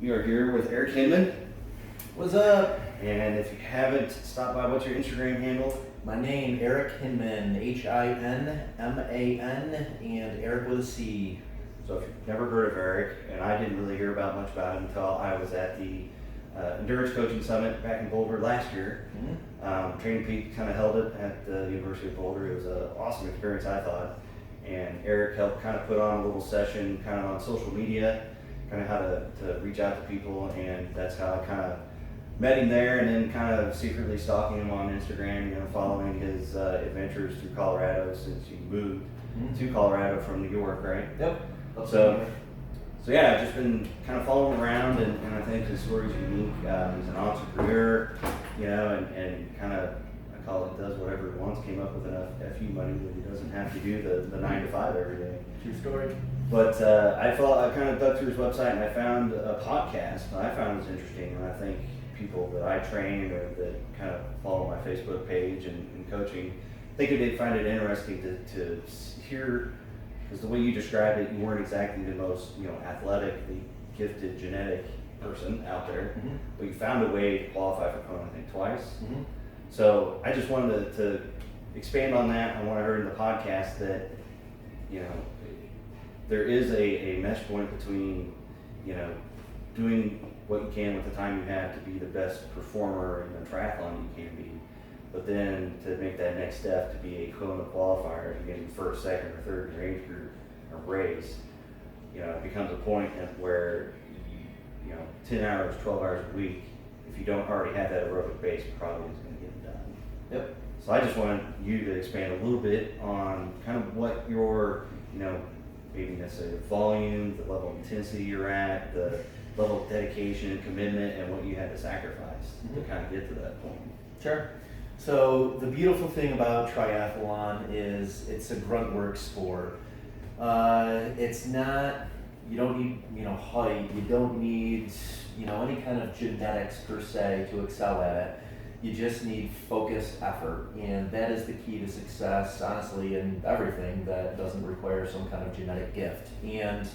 We are here with Eric Hinman. What's up? And if you haven't stopped by, what's your Instagram handle? My name, Eric Hinman, Hinman, and Eric with a C. So if you've never heard of Eric, and I didn't really hear much about him until I was at the Endurance Coaching Summit back in Boulder last year. Training Peak kind of held it at the University of Boulder. It was an awesome experience, I thought. And Eric helped kind of put on a little session kind of on social media, kind of how to reach out to people, and that's how I kind of met him there, and then kind of secretly stalking him on Instagram, following his adventures through Colorado since he moved to Colorado from New York, right? Yep. So yeah, I've just been kind of following him around, and I think his story's unique. He's an entrepreneur, and kind of, I call it, does whatever he wants, came up with enough FU money that he doesn't have to do the 9 to 5 every day. True story. But I kind of dug through his website, and I found a podcast that I found was interesting, and I think people that I train or that kind of follow my Facebook page and coaching, I think they'd find it interesting to hear, because the way you described it, you weren't exactly the most athletically gifted genetic person out there, but you found a way to qualify for Kona, I think twice. So I just wanted to expand on that. I want to heard in the podcast that there is a mesh point between doing what you can with the time you have to be the best performer in a triathlon you can be, but then to make that next step to be a Kona qualifier, to get in first, second, or third in your age group or race, it becomes a point where 10 hours, 12 hours a week, if you don't already have that aerobic base, probably isn't going to get it done. Yep. So I just wanted you to expand a little bit on kind of what your, maybe necessarily the volume, the level of intensity you're at, the level of dedication and commitment, and what you had to sacrifice to kind of get to that point. Sure. So the beautiful thing about triathlon is it's a grunt work sport. It's not, you don't need height, you don't need any kind of genetics per se to excel at it. You just need focused effort, and that is the key to success, honestly, in everything that doesn't require some kind of genetic gift. And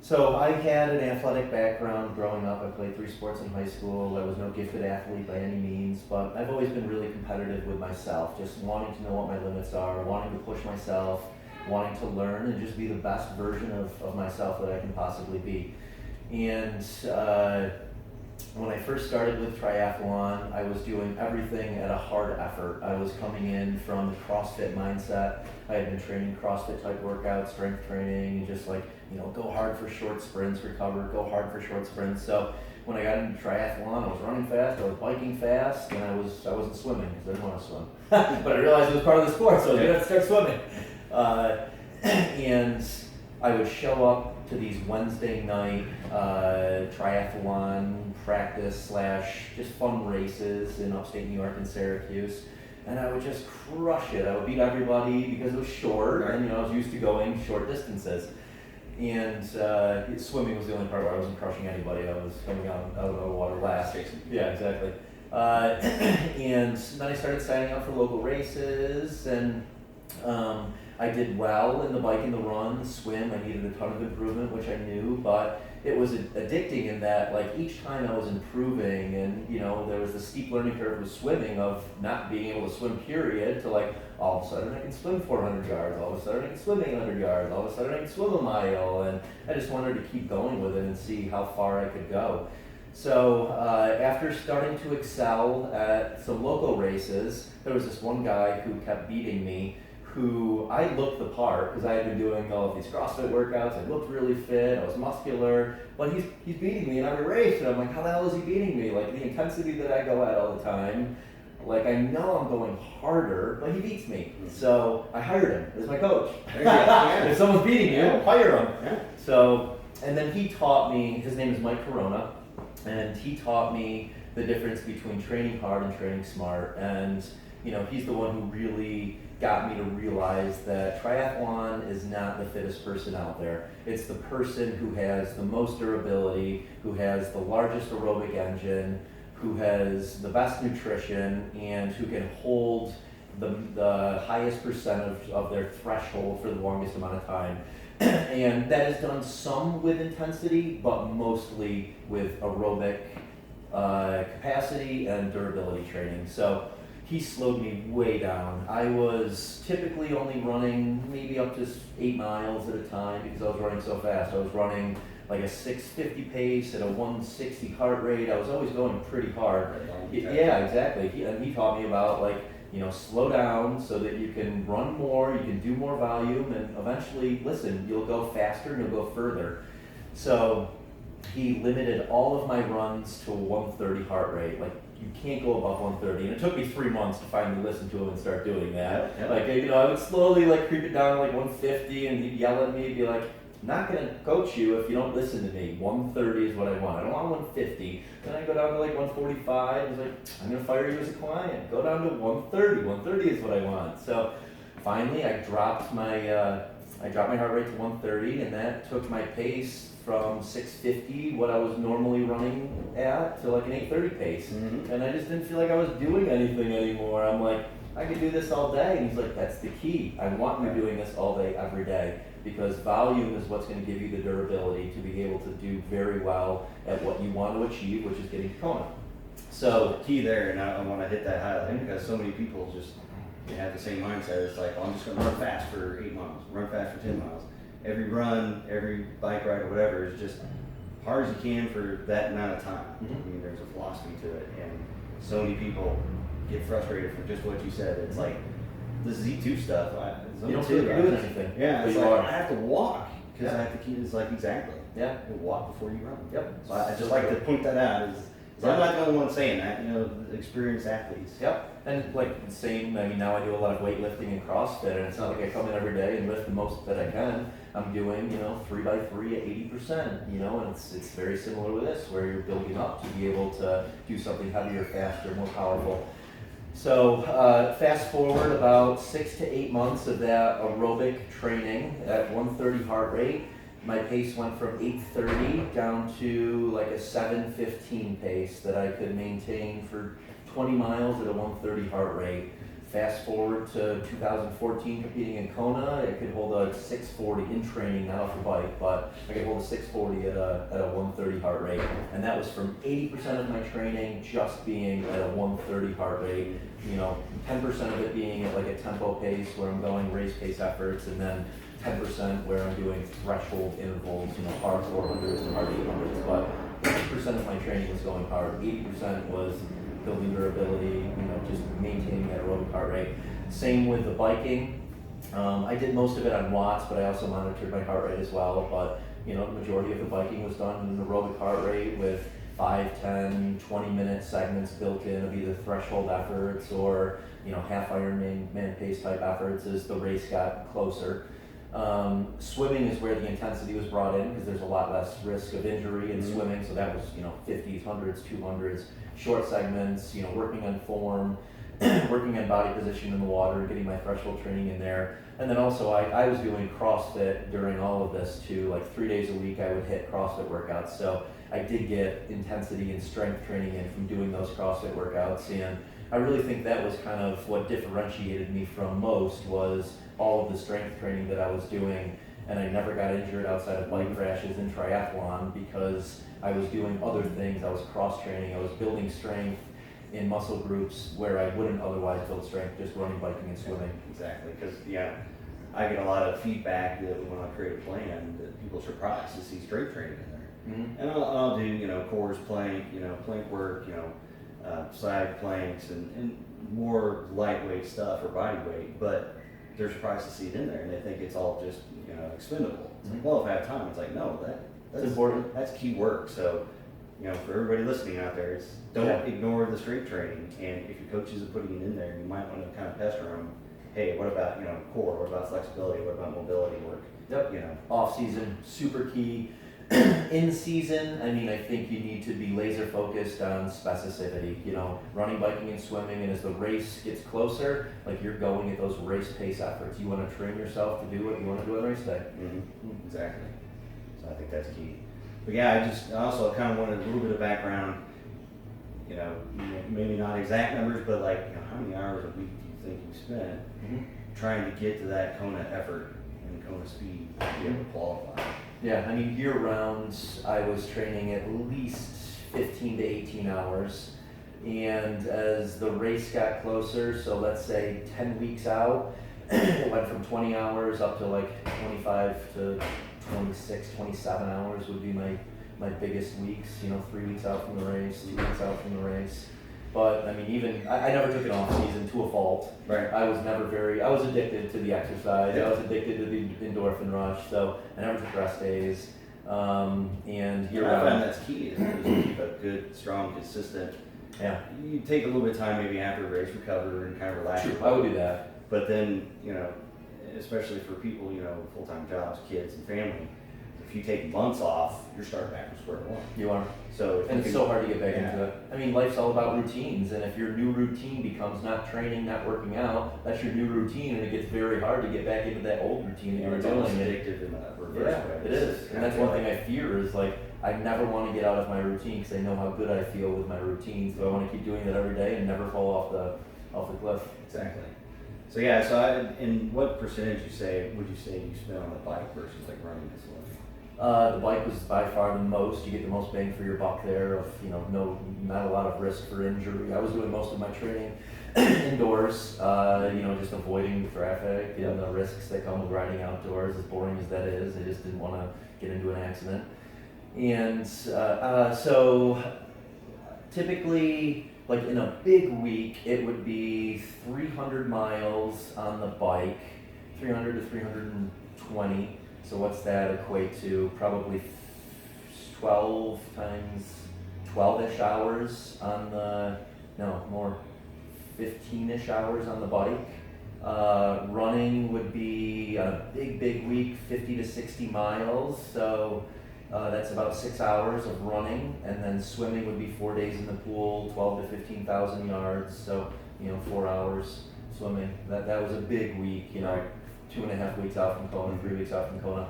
so I had an athletic background growing up. I played 3 sports in high school. I was no gifted athlete by any means, but I've always been really competitive with myself, just wanting to know what my limits are, wanting to push myself, wanting to learn, and just be the best version of myself that I can possibly be. And when I first started with triathlon, I was doing everything at a hard effort. I was coming in from the CrossFit mindset. I had been training CrossFit type workouts, strength training, just go hard for short sprints, recover, go hard for short sprints. So when I got into triathlon, I was running fast, I was biking fast, and I wasn't swimming because I didn't want to swim. But I realized it was part of the sport, so I was going to start swimming. And I would show up to these Wednesday night triathlon practice / just fun races in upstate New York and Syracuse, and I would just crush it. I would beat everybody because it was short, and I was used to going short distances. And swimming was the only part where I wasn't crushing anybody. I was coming out of the water last. Yeah, exactly. And then I started signing up for local races, and I did well in the bike and the run, swim. I needed a ton of improvement, which I knew, but it was addicting in that, each time I was improving, and there was the steep learning curve with swimming of not being able to swim, period, to all of a sudden I can swim 400 yards, all of a sudden I can swim 800 yards, all of a sudden I can swim a mile, and I just wanted to keep going with it and see how far I could go. So after starting to excel at some local races, there was this one guy who kept beating me, who I looked the part because I had been doing all of these CrossFit workouts. I looked really fit, I was muscular, but he's beating me in every race, and I'm like, how the hell is he beating me? The intensity that I go at all the time, I know I'm going harder, but he beats me. So I hired him as my coach. If someone's beating you, hire him. So, and then he taught me, his name is Mike Corona, and he taught me the difference between training hard and training smart. And he's the one who really got me to realize that triathlon is not the fittest person out there. It's the person who has the most durability, who has the largest aerobic engine, who has the best nutrition, and who can hold the highest percentage of their threshold for the longest amount of time. And that is done some with intensity, but mostly with aerobic capacity and durability training. So he slowed me way down. I was typically only running maybe up to 8 miles at a time because I was running so fast. I was running like a 650 pace at a 160 heart rate. I was always going pretty hard. Yeah, exactly. He taught me about like, you know, slow down so that you can run more, you can do more volume, and eventually, listen, you'll go faster and you'll go further. So he limited all of my runs to 130 heart rate. Like, you can't go above 130. And it took me 3 months to finally listen to him and start doing that. Yep. Like, you know, I would slowly like creep it down to like 150, and he'd yell at me and be like, I'm not going to coach you if you don't listen to me. 130 is what I want. I don't want 150. Then I go down to like 145. He's like, I'm going to fire you as a client. Go down to 130. 130 is what I want. So finally, I dropped my heart rate to 130, and that took my pace from 650, what I was normally running at, to like an 830 pace. And I just didn't feel like I was doing anything anymore. I'm like, I could do this all day. And he's like, that's the key. I want you doing this all day, every day. Because volume is what's going to give you the durability to be able to do very well at what you want to achieve, which is getting to Kona. So the key there, and I want to hit that highlight because so many people just have the same mindset. It's like, well, I'm just going to run fast for 8 miles, run fast for 10 miles. Every run, every bike ride or whatever is just hard as you can for that amount of time. I mean, there's a philosophy to it, and so many people get frustrated from just what you said. It's like the Z2 stuff. You don't feel like you're doing anything. Yeah, it's but like I have to walk because Yeah. I have to keep. It's like exactly. Yeah. You walk before you run. Yep. So I just like to point that out. I'm not the only one saying that. You know, experienced athletes. Yep. And like same. I mean, now I do a lot of weightlifting and CrossFit, and it's not like I come in every day and lift the most that I can. I'm doing 3x3 at 80%. And it's very similar with this, where you're building up to be able to do something heavier, faster, more powerful. So fast forward about 6 to 8 months of that aerobic training at 130 heart rate. My pace went from 830 down to like a 715 pace that I could maintain for 20 miles at a 130 heart rate. Fast forward to 2014, competing in Kona, I could hold a 640 in training, not off the bike, but I could hold a 640 at a 130 heart rate. And that was from 80% of my training just being at a 130 heart rate, 10% of it being at like a tempo pace where I'm going race pace efforts, and then 10% where I'm doing threshold intervals, hard 400s and hard 800s. But 80% of my training was going hard. 80% was building durability, just maintaining that aerobic heart rate. Same with the biking. I did most of it on watts, but I also monitored my heart rate as well. But the majority of the biking was done in an aerobic heart rate with 5, 10, 20-minute segments built in of either threshold efforts or half Ironman pace type efforts as the race got closer. Swimming is where the intensity was brought in because there's a lot less risk of injury in swimming. So that was 50s, 100s, 200s, short segments, working on form, working on body position in the water, getting my threshold training in there. And then also I was doing CrossFit during all of this too. Like 3 days a week I would hit CrossFit workouts. So I did get intensity and strength training in from doing those CrossFit workouts. And I really think that was kind of what differentiated me from most was all of the strength training that I was doing. And I never got injured outside of bike crashes in triathlon because I was doing other things. I was cross training. I was building strength in muscle groups where I wouldn't otherwise build strength just running, biking, and swimming. Exactly, because I get a lot of feedback that when I create a plan that people are surprised to see strength training in there. And I'll do cores, plank, plank work, side planks, and more lightweight stuff or body weight, but they're surprised to see it in there and they think it's all just expendable. It's like, well, if I have time, it's like, no, that's important. That's key work. So for everybody listening out there, don't ignore the strength training. And if your coaches are putting it in there, you might want to kind of pester them. Hey, what about core? What about flexibility? What about mobility work? Yep. Off season, super key. In season, I think you need to be laser focused on specificity. Running, biking, and swimming. And as the race gets closer, like you're going at those race pace efforts. You want to train yourself to do what you want to do on race day. Exactly. So I think that's key. But I also kind of wanted a little bit of background. Maybe not exact numbers, but like how many hours a week do you think you spent trying to get to that Kona effort? in Kona speed to be able to qualify. Yeah, I mean, year round, I was training at least 15 to 18 hours. And as the race got closer, so let's say 10 weeks out, it went from 20 hours up to like 25 to 26, 27 hours would be my biggest weeks, 3 weeks out from the race, 2 weeks out from the race. But I mean, even, I never took an off season to a fault. Right. I was addicted to the exercise. I was addicted to the endorphin rush, so I never took rest days. And year I find round. that's key, is to keep a good, strong, consistent. Yeah. You take a little bit of time maybe after a race, recover and kind of relax. True, I would do that. But then, especially for people, full-time jobs, kids and family, if you take months off, you're starting back from square one. You are. So And it's so hard to get back into it. I mean, life's all about routines, and if your new routine becomes not training, not working out, that's your new routine, and it gets very hard to get back into that old routine that you were it's almost doing. addictive in a reverse way. It is, and that's one thing I fear is like, I never want to get out of my routine because I know how good I feel with my routine, so I want to keep doing that every day and never fall off the cliff. Exactly. So and what percentage would you say you spend on the bike versus like running this one? The bike was by far the most. You get the most bang for your buck there. Of not a lot of risk for injury. I was doing most of my training indoors. Just avoiding traffic and the risks that come with riding outdoors. As boring as that is, I just didn't want to get into an accident. And so typically, like in a big week, it would be 300 miles on the bike, 300 to 320. So what's that equate to? Probably 12 times 12-ish hours on more 15-ish hours on the bike. Running would be on a big week, 50 to 60 miles. So that's about 6 hours of running, and then swimming would be 4 days in the pool, 12 to 15,000 yards. So 4 hours swimming. That was a big week. 2.5 weeks out from Kona, 3 weeks out from Kona.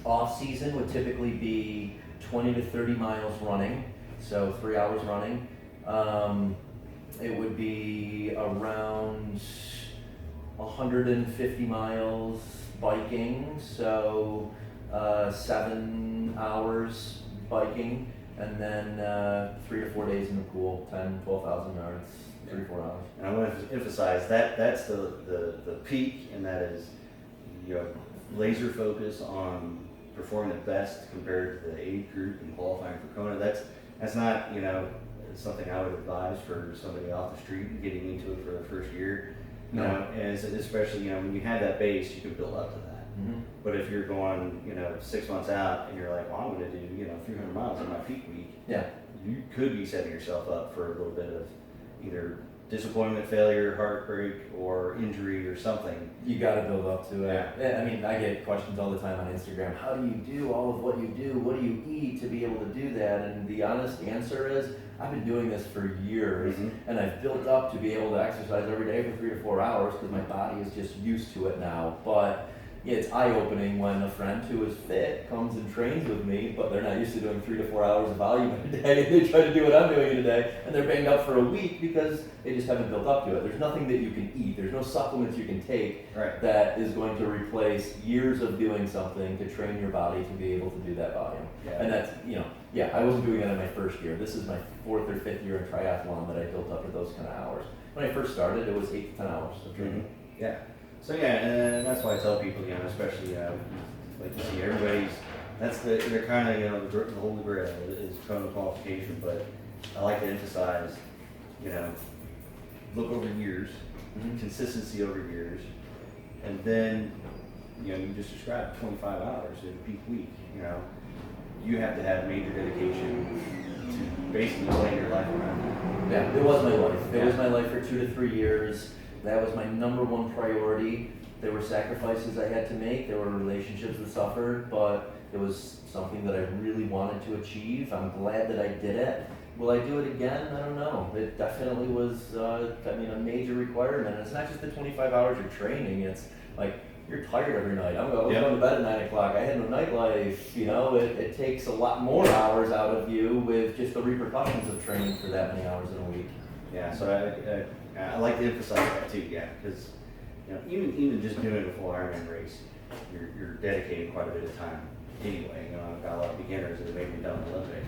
Off season would typically be 20 to 30 miles running, so 3 hours running. It would be around 150 miles biking, so 7 hours biking, and then 3 to 4 days in the pool, 12,000 yards. 3-4 hours. And I want to emphasize that's the peak, and that is laser focus on performing the best compared to the age group and qualifying for Kona. That's not something I would advise for somebody off the street and getting into it for the first year. And especially when you have that base, you can build up to that. Mm-hmm. But if you're going 6 months out and you're like, well, I'm going to do 300 miles in my peak week. Yeah. You could be setting yourself up for a little bit of either disappointment, failure, heartbreak, or injury or something. You got to build up to it. Yeah. I mean, I get questions all the time on Instagram. How do you do all of what you do? What do you eat to be able to do that? And the honest answer is, I've been doing this for years, and I've built up to be able to exercise every day for 3 to 4 hours because my body is just used to it now. But it's eye-opening when a friend who is fit comes and trains with me, but they're not used to doing 3 to 4 hours of volume in a day, and they try to do what I'm doing in a day, and they're banged up for a week because they just haven't built up to it. There's nothing that you can eat. There's no supplements you can take that is going to replace years of doing something to train your body to be able to do that volume. Yeah. And that's, I wasn't doing that in my first year. This is my 4th or 5th year in triathlon that I built up to those kind of hours. When I first started, it was 8 to 10 hours of training. Yeah. So and that's why I tell people, especially like you see everybody's, they're kind of the holy grail is Kona qualification, but I like to emphasize, look over years, consistency over years, and then you just described 25 hours in a peak week. You have to have major dedication to basically playing your life around. Yeah, it was my life. It was my life for 2 to 3 years. That was my number one priority. There were sacrifices I had to make. There were relationships that suffered, but it was something that I really wanted to achieve. I'm glad that I did it. Will I do it again? I don't know. It definitely was, a major requirement. And it's not just the 25 hours of training. It's like, you're tired every night. I was going to bed at 9 o'clock. I had no nightlife. It takes a lot more hours out of you with just the repercussions of training for that many hours in a week. Yeah, so I like to emphasize that too, because You know, even just doing a full Ironman race, you're dedicating quite a bit of time anyway. You know, I've got a lot of beginners that have maybe done the Olympic,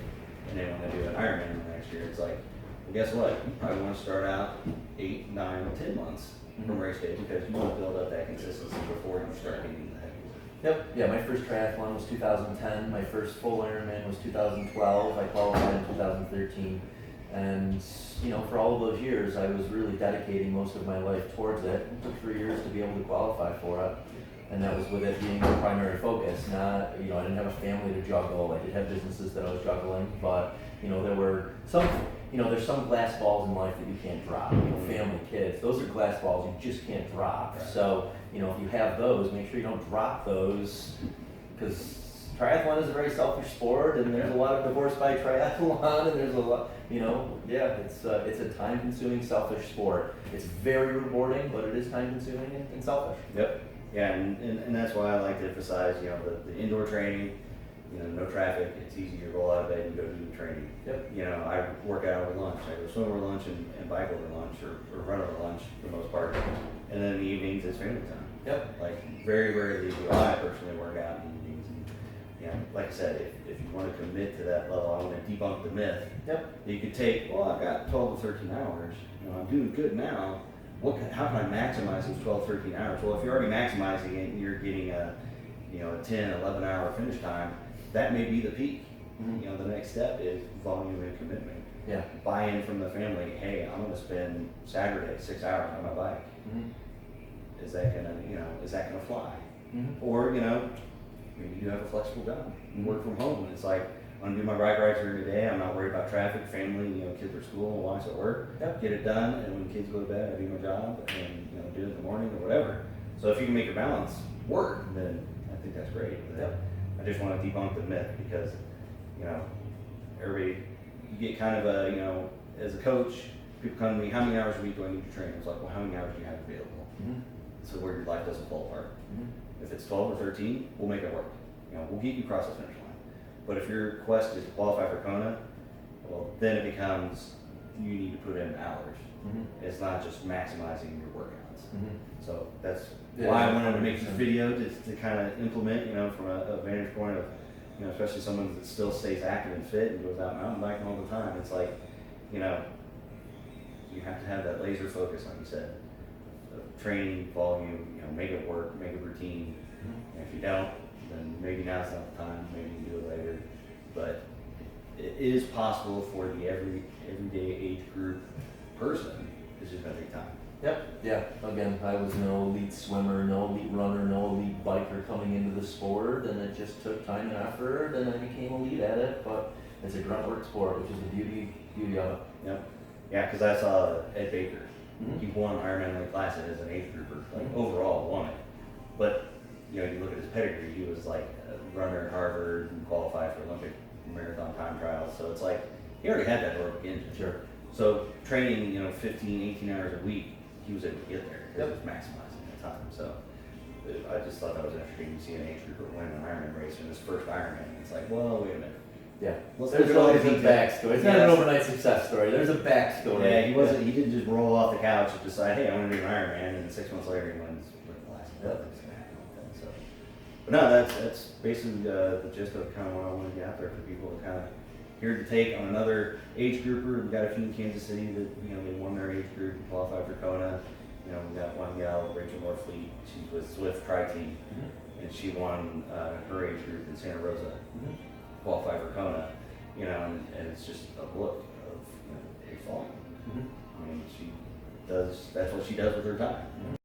and then when they do an Ironman the next year, it's like, well, guess what? You probably want to start out 8, 9, 10 months from race day because you want to build up that consistency before you start getting the heavy work. Yep. Yeah, my first triathlon was 2010. My first full Ironman was 2012. I qualified in 2013. And, you know, for all of those years, I was really dedicating most of my life towards it. It took 3 years to be able to qualify for it. And that was with it being the primary focus. Not, you know, I didn't have a family to juggle. I did have businesses that I was juggling. But, you know, there were some, you know, there's some glass balls in life that you can't drop. You know, family, kids, those are glass balls you just can't drop. Right. So, you know, if you have those, make sure you don't drop those, because triathlon is a very selfish sport, and there's a lot of divorce by triathlon, and there's a lot, you know, yeah, it's a time-consuming, selfish sport. It's very rewarding, but it is time-consuming and selfish. Yep. Yeah, and that's why I like to emphasize, you know, the indoor training, you know, no traffic, it's easy to roll out of bed and go do the training. Yep. You know, I work out over lunch. I go swim over lunch and bike over lunch or run over lunch for the most part. And then in the evenings, it's family time. Yep. Like, very rarely do I personally work out in the evenings. And, you know, like I said, if you want to commit to that level, I want to debunk the myth. Yep. You could take, well, I've got 12 to 13 hours. You know, I'm doing good now. How can I maximize those 12, 13 hours? Well, if you're already maximizing it and you're getting a 10, 11 hour finish time, that may be the peak. Mm-hmm. You know, the next step is volume and commitment. Yeah. Buy-in from the family. Hey, I'm going to spend Saturday 6 hours on my bike. Mm-hmm. Is that gonna fly? Mm-hmm. Or, you know, maybe you have a flexible job. You Mm-hmm. work from home, and it's like, I'm gonna do my bike rides during the day. I'm not worried about traffic, family, you know, kids are at school, wives at work. Yep. Get it done, and when kids go to bed, I do my job, and, you know, do it in the morning or whatever. So if you can make your balance work, then I think that's great. But Yep. I just want to debunk the myth because, you know, everybody, you get kind of a, you know, as a coach, people come to me, how many hours a week do I need to train? It's like, well, how many hours do you have available? Mm-hmm. So where your life doesn't fall apart. Mm-hmm. If it's 12 or 13, we'll make it work. You know, we'll get you across the finish line. But if your quest is to qualify for Kona, well, then it becomes you need to put in hours. Mm-hmm. It's not just maximizing your workouts. Mm-hmm. So that's Yeah, why I wanted to make this 100%. video to kind of implement, you know, from a vantage point of, you know, especially someone that still stays active and fit and goes out mountain biking all the time. It's like, you know, you have to have that laser focus, like you said, of training, volume, you know, make it work, make it routine. Mm-hmm. And if you don't, then maybe now's not the time, maybe you do it later. But it is possible for the everyday age group person. It's just gonna take time. Yep. Yeah. Again, I was no elite swimmer, no elite runner, no elite biker coming into the sport, and it just took time and effort, and I became elite at it. But it's a grunt work sport, which is the beauty of it. Yep. Yeah, because I saw Ed Baker. Mm-hmm. He won Ironman Lake Placid as an age grouper, like Mhm. overall won it. But you know, you look at his pedigree. He was like a runner at Harvard and qualified for Olympic marathon time trials. So it's like he already had that aerobic engine. Sure. So training, you know, 15, 18 hours a week, he was able to get there because Yep. he was maximizing the time. So I just thought that was interesting to see an age grouper win an Ironman race in his first Ironman. It's like, well, wait a minute. Yeah. Let's look There's at all always the a details. backstory. It's not an Yes. overnight success story. There's a backstory. Yeah, he wasn't. He didn't just roll off the couch and decide, "Hey, I want to do an Ironman," and 6 months later he wins with the last. Yep. Nothing's gonna happen like that. So, but no, that's basically the gist of kind of what I want to get out there for people to kind of here to take on another age grouper. We've got a few in Kansas City that they won their age group and qualified for Kona. You know, we got one gal, Rachel Morfleet. She's with Swift Tri-Team, Mhm. and she won her age group in Santa Rosa, Mhm. qualified for Kona. You know, and it's just a look of a volume. Mhm. I mean, she does, that's what she does with her time.